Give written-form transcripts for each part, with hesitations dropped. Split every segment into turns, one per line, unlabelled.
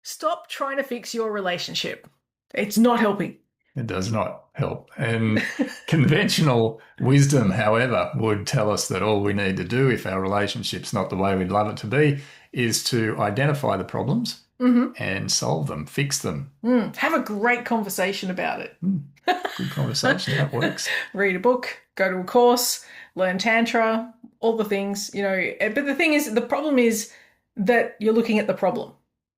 Stop trying to fix your relationship. It's not helping.
It does not help. And conventional wisdom, however, would tell us that all we need to do if our relationship's not the way we'd love it to be is to identify the problems and solve them, fix them.
Have a great conversation about it.
Good conversation. That works.
Read a book, go to a course, learn Tantra, all the things, But the thing is, the problem is that you're looking at the problem.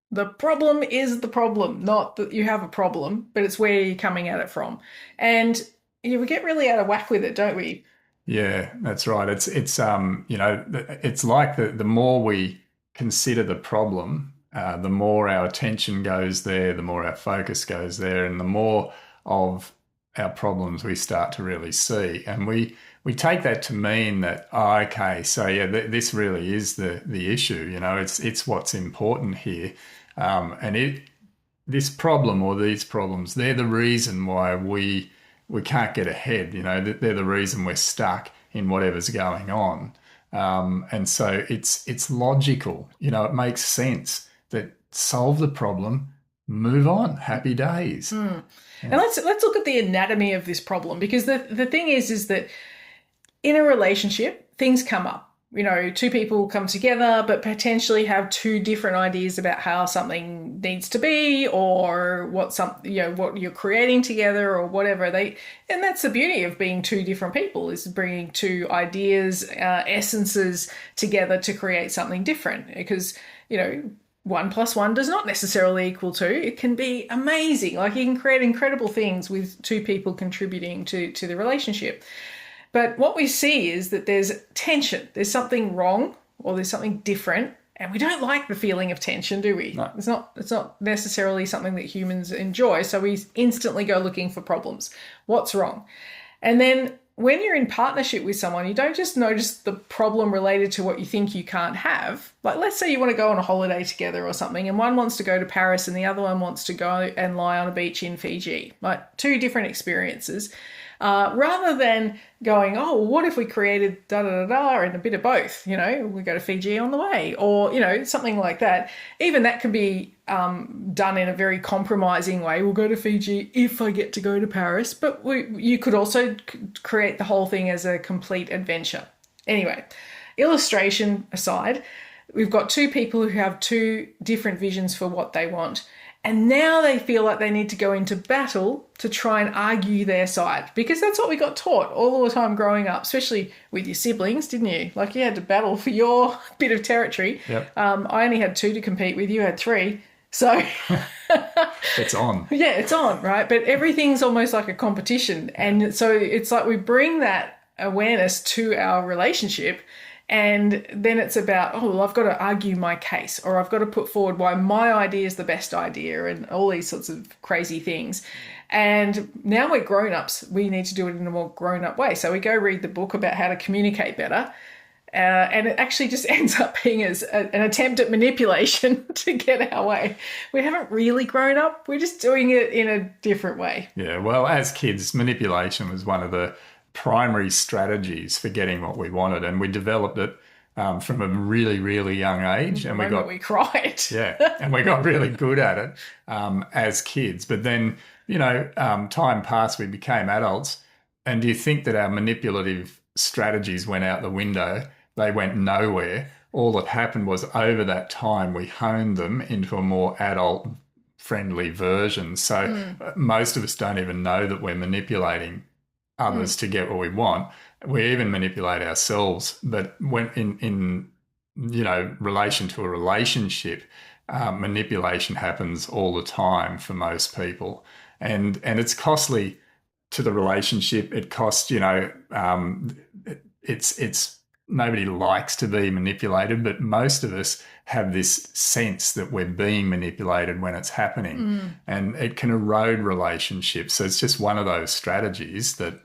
The problem is the problem, not that you have a problem, but it's where you're coming at it from. And we get really out of whack with it, don't we?
Yeah, that's right. It's like the more we consider the problem, the more our attention goes there, the more our focus goes there, and the more of our problems we start to really see. And we take that to mean that, okay, so yeah, this really is the issue. It's what's important here. This problem or these problems, they're the reason why we can't get ahead. They're the reason we're stuck in whatever's going on. And so it's logical. It makes sense that solve the problem, move on, happy days.
Yeah. And let's look at the anatomy of this problem, because the thing is that in a relationship, things come up. Two people come together, but potentially have two different ideas about how something needs to be, or what you're creating together, or whatever. And that's the beauty of being two different people, is bringing two ideas, essences together to create something different. Because 1 + 1 does not necessarily equal 2. It can be amazing. Like, you can create incredible things with two people contributing to the relationship. But what we see is that there's tension. There's something wrong, or there's something different, and we don't like the feeling of tension, do we?
No.
It's not necessarily something that humans enjoy, so we instantly go looking for problems. What's wrong? And then when you're in partnership with someone, you don't just notice the problem related to what you think you can't have. Like, let's say you want to go on a holiday together or something, and one wants to go to Paris and the other one wants to go and lie on a beach in Fiji. Like, two different experiences. Rather than going, oh, well, what if we created da-da-da-da and a bit of both, we go to Fiji on the way, or, something like that. Even that can be done in a very compromising way. We'll go to Fiji if I get to go to Paris, but you could also create the whole thing as a complete adventure. Anyway, illustration aside, we've got two people who have two different visions for what they want. And now they feel like they need to go into battle to try and argue their side, because that's what we got taught all the time growing up, especially with your siblings, didn't you? Like, you had to battle for your bit of territory.
Yep.
I only had 2 to compete with. You had 3. So
it's on.
Yeah, it's on, right? But everything's almost like a competition. And so it's like we bring that awareness to our relationship. And then it's about, oh, well, I've got to argue my case, or I've got to put forward why my idea is the best idea, and all these sorts of crazy things. And now we're grown-ups. We need to do it in a more grown-up way. So we go read the book about how to communicate better. And it actually just ends up being as an attempt at manipulation to get our way. We haven't really grown up. We're just doing it in a different way.
Yeah, well, as kids, manipulation was one of the primary strategies for getting what we wanted, and we developed it from a really, really young age. And
we cried.
Yeah, and we got really good at it as kids. But then, time passed, we became adults. And do you think that our manipulative strategies went out the window? They went nowhere. All that happened was, over that time, we honed them into a more adult-friendly version. So most of us don't even know that we're manipulating others to get what we want. We even manipulate ourselves. But when in relation to a relationship, manipulation happens all the time for most people, and it's costly to the relationship. It costs, it's nobody likes to be manipulated, but most of us have this sense that we're being manipulated when it's happening, and it can erode relationships. So it's just one of those strategies that,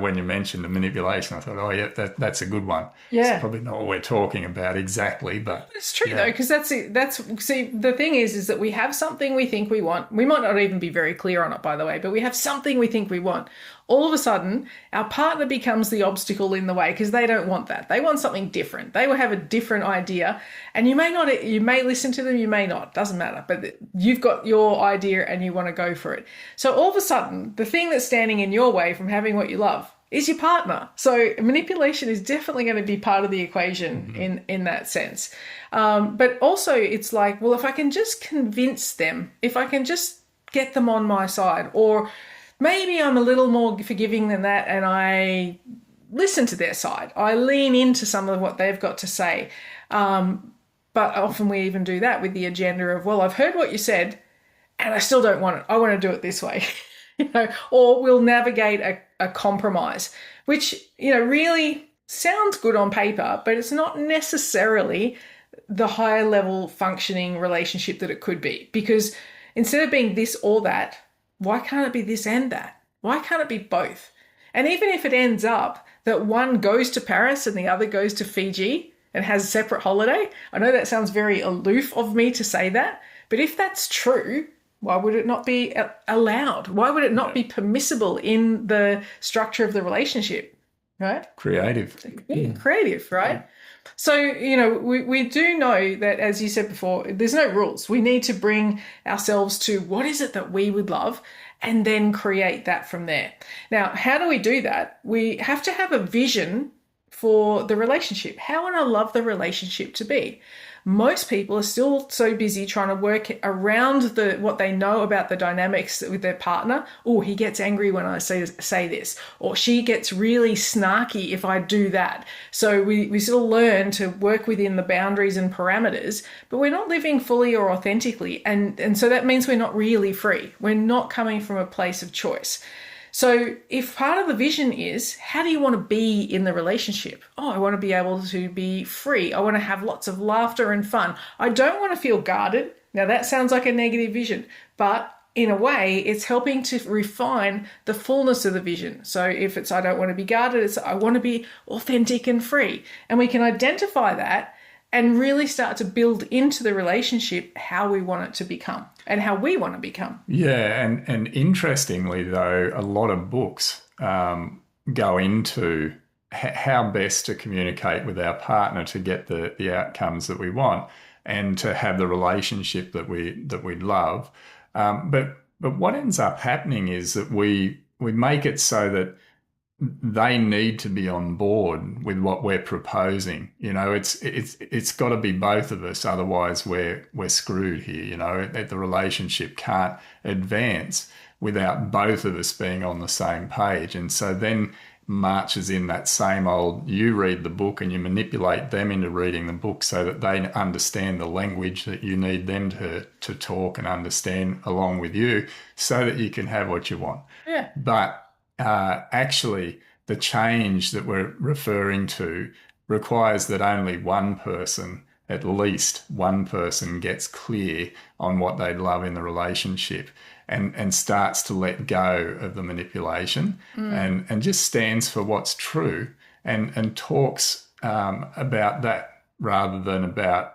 when you mentioned the manipulation, I thought, oh yeah, that's a good one.
Yeah.
It's probably not what we're talking about exactly, but
it's true though, because see, the thing is that we have something we think we want. We might not even be very clear on it, by the way, but we have something we think we want. all of a sudden our partner becomes the obstacle in the way because they don't want that. They want something different. They will have a different idea, and you may listen to them, you may not, doesn't matter, but you've got your idea and you want to go for it. So all of a sudden, the thing that's standing in your way from having what you love is your partner. So manipulation is definitely going to be part of the equation in that sense. But also it's like, well, if I can just convince them, if I can just get them on my side, or maybe I'm a little more forgiving than that and I listen to their side. I lean into some of what they've got to say. But often we even do that with the agenda of, well, I've heard what you said and I still don't want it. I want to do it this way. Or we'll navigate a compromise, which, really sounds good on paper, but it's not necessarily the higher level functioning relationship that it could be. Because instead of being this or that, why can't it be this and that? Why can't it be both? And even if it ends up that one goes to Paris and the other goes to Fiji and has a separate holiday, I know that sounds very aloof of me to say that, but if that's true, why would it not be allowed? Why would it not be permissible in the structure of the relationship? Right?
Creative.
Yeah, creative, right? Yeah. So, we do know that, as you said before, there's no rules. We need to bring ourselves to what is it that we would love and then create that from there. Now, how do we do that? We have to have a vision for the relationship. How would I love the relationship to be? Most people are still so busy trying to work around what they know about the dynamics with their partner. Oh, he gets angry when I say this, or she gets really snarky if I do that. So we still learn to work within the boundaries and parameters, but we're not living fully or authentically. And so that means we're not really free. We're not coming from a place of choice. So if part of the vision is, how do you want to be in the relationship? Oh, I want to be able to be free. I want to have lots of laughter and fun. I don't want to feel guarded. Now that sounds like a negative vision, but in a way it's helping to refine the fullness of the vision. So if it's, I don't want to be guarded, it's, I want to be authentic and free. And we can identify that and really start to build into the relationship how we want it to become and how we want to become.
Yeah, and interestingly, though, a lot of books go into how best to communicate with our partner to get the outcomes that we want and to have the relationship that we love. But what ends up happening is that we make it so that they need to be on board with what we're proposing. It's got to be both of us, otherwise we're screwed here. The relationship can't advance without both of us being on the same page. And so then marches in that same old, you read the book and you manipulate them into reading the book so that they understand the language that you need them to talk and understand along with you so that you can have what you want.
Yeah.
But actually, the change that we're referring to requires that only one person, at least one person, gets clear on what they'd love in the relationship and starts to let go of the manipulation and just stands for what's true and talks about that rather than about,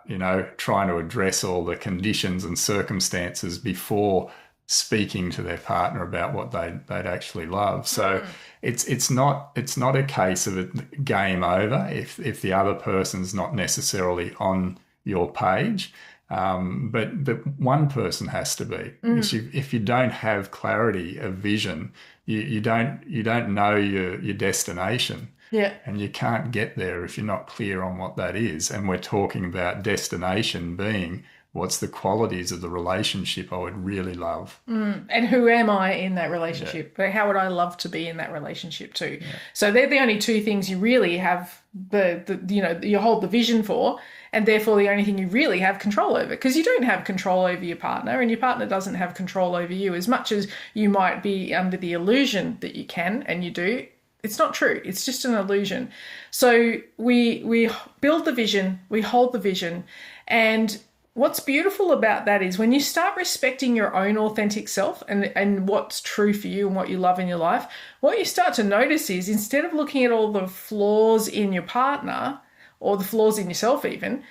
trying to address all the conditions and circumstances before speaking to their partner about what they'd actually love. So it's not a case of it game over if the other person's not necessarily on your page, but one person has to be. Because if you don't have clarity of vision, you don't know your destination.
Yeah.
And you can't get there if you're not clear on what that is. And we're talking about destination being, what's the qualities of the relationship I would really love?
And who am I in that relationship? Yeah. How would I love to be in that relationship too? Yeah. So they're the only two things you really have you hold the vision for, and therefore the only thing you really have control over, because you don't have control over your partner and your partner doesn't have control over you. As much as you might be under the illusion that you can, and you do, it's not true. It's just an illusion. So we build the vision, we hold the vision, and what's beautiful about that is when you start respecting your own authentic self and what's true for you and what you love in your life, what you start to notice is instead of looking at all the flaws in your partner or the flaws in yourself even,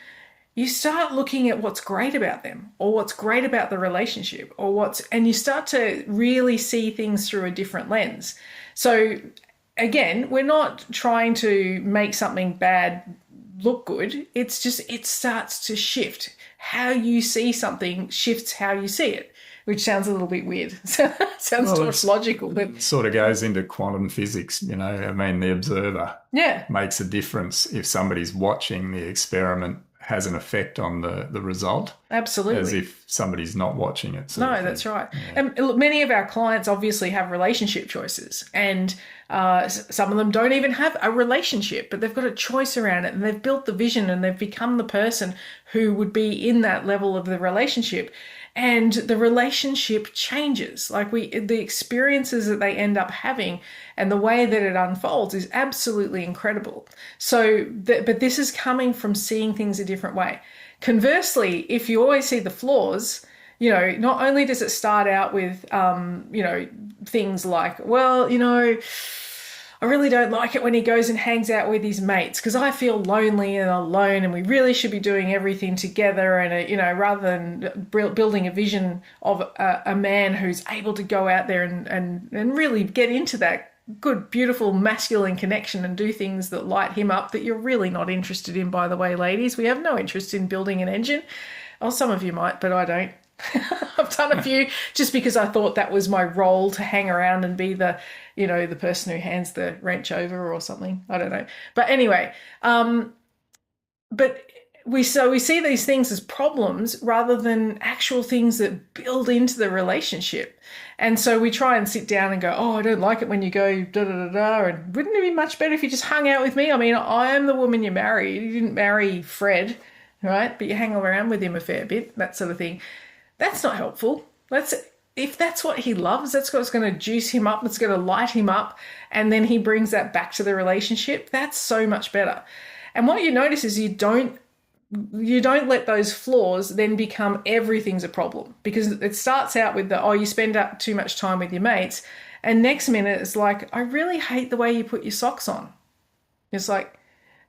you start looking at what's great about them or what's great about the relationship and you start to really see things through a different lens. So again, we're not trying to make something bad look good. It's just, it starts to shift. How you see something shifts how you see it, which sounds a little bit weird. Sounds tautological, but
it sort of goes into quantum physics, you know. I mean, the observer makes a difference. If somebody's watching, the experiment has an effect on the result.
Absolutely.
As if somebody's not watching it.
No, that's right. Yeah. And look, many of our clients obviously have relationship choices, and some of them don't even have a relationship, but they've got a choice around it, and they've built the vision, and they've become the person who would be in that level of the relationship. And the relationship changes. Like the experiences that they end up having and the way that it unfolds is absolutely incredible. So, but this is coming from seeing things a different way. Conversely, if you always see the flaws, you know, not only does it start out with, you know, things like, well, you know, I really don't like it when he goes and hangs out with his mates because I feel lonely and alone, and we really should be doing everything together. And, you know, rather than building a vision of a man who's able to go out there and really get into that good, beautiful, masculine connection and do things that light him up that you're really not interested in, by the way, ladies. We have no interest in building an engine. Oh, some of you might, but I don't. I've done a few just because I thought that was my role, to hang around and be the, you know, the person who hands the wrench over or something. I don't know. But anyway, but we see these things as problems rather than actual things that build into the relationship. And so we try and sit down and go, oh, I don't like it when you go da-da-da-da, and wouldn't it be much better if you just hung out with me? I mean, I am the woman you married. You didn't marry Fred, right? But you hang around with him a fair bit, that sort of thing. That's not helpful. If that's what he loves, that's what's going to juice him up, that's going to light him up, and then he brings that back to the relationship, that's so much better. And what you notice is you don't let those flaws then become everything's a problem, because it starts out with you spend up too much time with your mates, and next minute it's like, I really hate the way you put your socks on. It's like,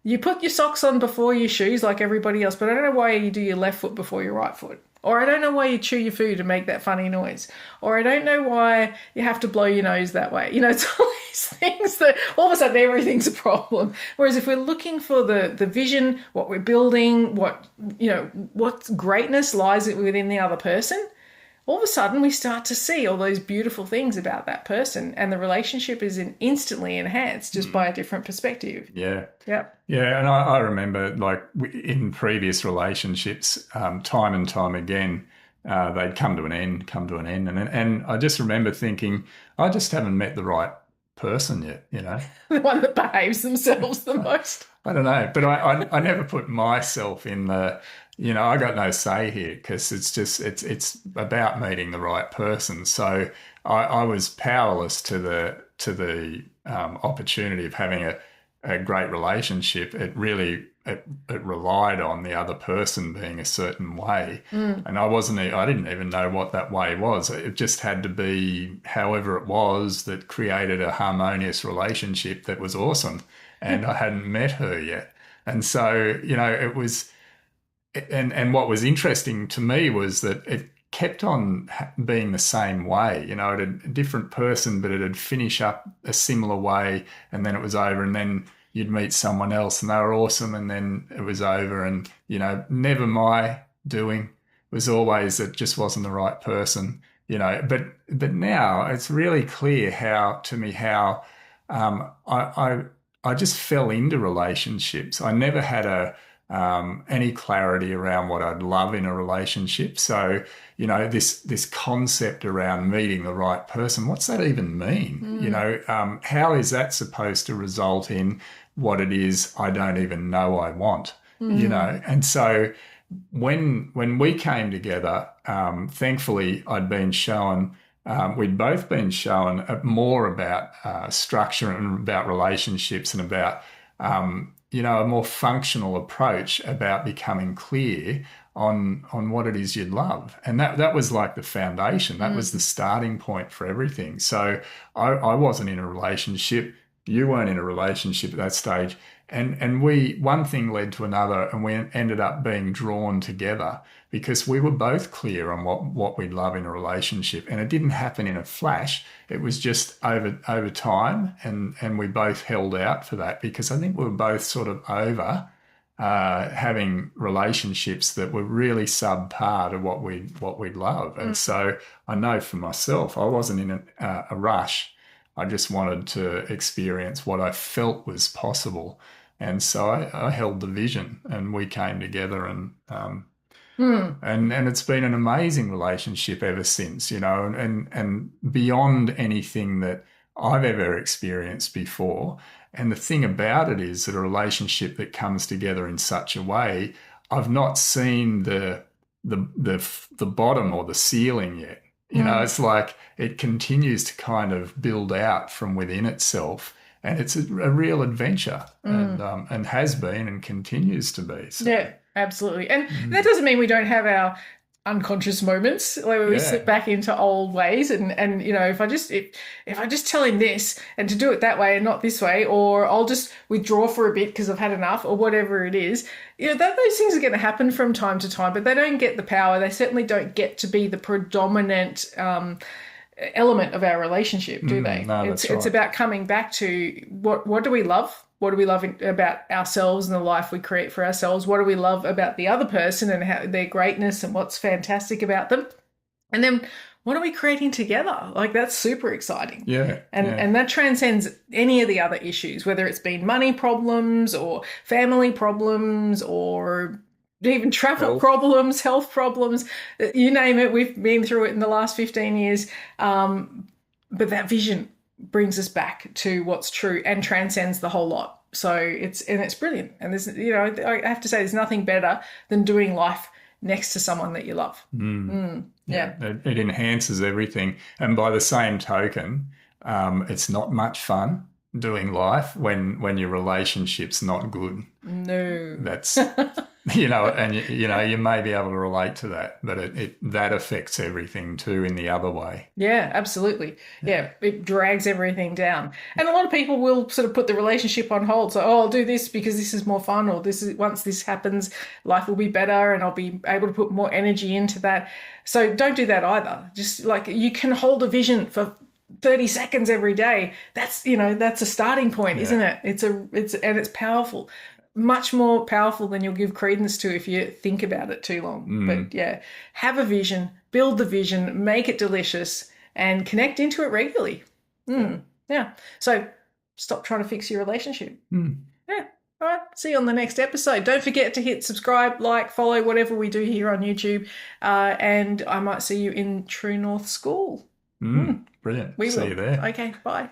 you put your socks on before your shoes like everybody else, but I don't know why you do your left foot before your right foot. Or I don't know why you chew your food and make that funny noise. Or I don't know why you have to blow your nose that way. You know, it's all these things that all of a sudden everything's a problem. Whereas if we're looking for the vision, what we're building, what greatness lies within the other person, all of a sudden we start to see all those beautiful things about that person, and the relationship is instantly enhanced just by a different perspective.
Yeah.
Yep.
Yeah, and I remember, like, in previous relationships, time and time again, they'd come to an end, and I just remember thinking, I just haven't met the right person yet, you know.
The one that behaves themselves the most.
I don't know, but I never put myself in the, you know, I got no say here, because it's about meeting the right person. So I was powerless to the opportunity of having a great relationship. It really it relied on the other person being a certain way, and I didn't even know what that way was. It just had to be however it was that created a harmonious relationship that was awesome. And I hadn't met her yet, and so, you know, it was. And what was interesting to me was that it kept on being the same way. You know, it had a different person, but it'd finish up a similar way, and then it was over, and then you'd meet someone else and they were awesome, and then it was over, and, you know, never my doing. It was always that just wasn't the right person, you know. But now it's really clear how I just fell into relationships. I never had any clarity around what I'd love in a relationship. So, you know, this concept around meeting the right person, what's that even mean? You know, how is that supposed to result in what it is I don't even know I want? You know, and so when we came together, thankfully I'd been shown. We'd both been shown more about structure and about relationships and about, you know, a more functional approach about becoming clear on what it is you'd love. And that was like the foundation. That was the starting point for everything. So I wasn't in a relationship. You weren't in a relationship at that stage. And one thing led to another, and we ended up being drawn together because we were both clear on what we'd love in a relationship. And it didn't happen in a flash. It was just over time, and we both held out for that because I think we were both sort of over having relationships that were really subpar to what we'd love. And so I know for myself, I wasn't in a rush. I just wanted to experience what I felt was possible. And so I held the vision, and we came together, and it's been an amazing relationship ever since, and beyond anything that I've ever experienced before. And the thing about it is that a relationship that comes together in such a way, I've not seen the bottom or the ceiling yet. It's like it continues to kind of build out from within itself, and it's a real adventure, and has been and continues to be. So.
Yeah, absolutely. And that doesn't mean we don't have our unconscious moments where we slip back into old ways, and if I just tell him this and to do it that way and not this way, or I'll just withdraw for a bit because I've had enough, or whatever it is, those things are going to happen from time to time, but they don't get the power. They certainly don't get to be the predominant element of our relationship, do they?
No,
it's about coming back to what do we love? What do we love about ourselves and the life we create for ourselves? What do we love about the other person and how their greatness and what's fantastic about them? And then what are we creating together? Like, that's super exciting.
Yeah.
And that transcends any of the other issues, whether it's been money problems or family problems or even travel problems, health problems, you name it. We've been through it in the last 15 years. But that vision brings us back to what's true and transcends the whole lot. So it's brilliant. And there's, I have to say, there's nothing better than doing life next to someone that you love. Yeah.
It enhances everything. And by the same token, it's not much fun doing life when your relationship's not good.
No.
That's, and you may be able to relate to that, but that affects everything too in the other way.
Yeah, absolutely. Yeah, it drags everything down. And a lot of people will sort of put the relationship on hold. So, I'll do this because this is more fun, or once this happens, life will be better and I'll be able to put more energy into that. So don't do that either. Just like, you can hold a vision for 30 seconds every day. That's a starting point, isn't it? It's powerful. Much more powerful than you'll give credence to if you think about it too long. But have a vision, build the vision, make it delicious, and connect into it regularly. Yeah. So stop trying to fix your relationship. Yeah. All right. See you on the next episode. Don't forget to hit subscribe, like, follow, whatever we do here on YouTube. And I might see you in True North School.
Brilliant. See you there.
Okay. Bye.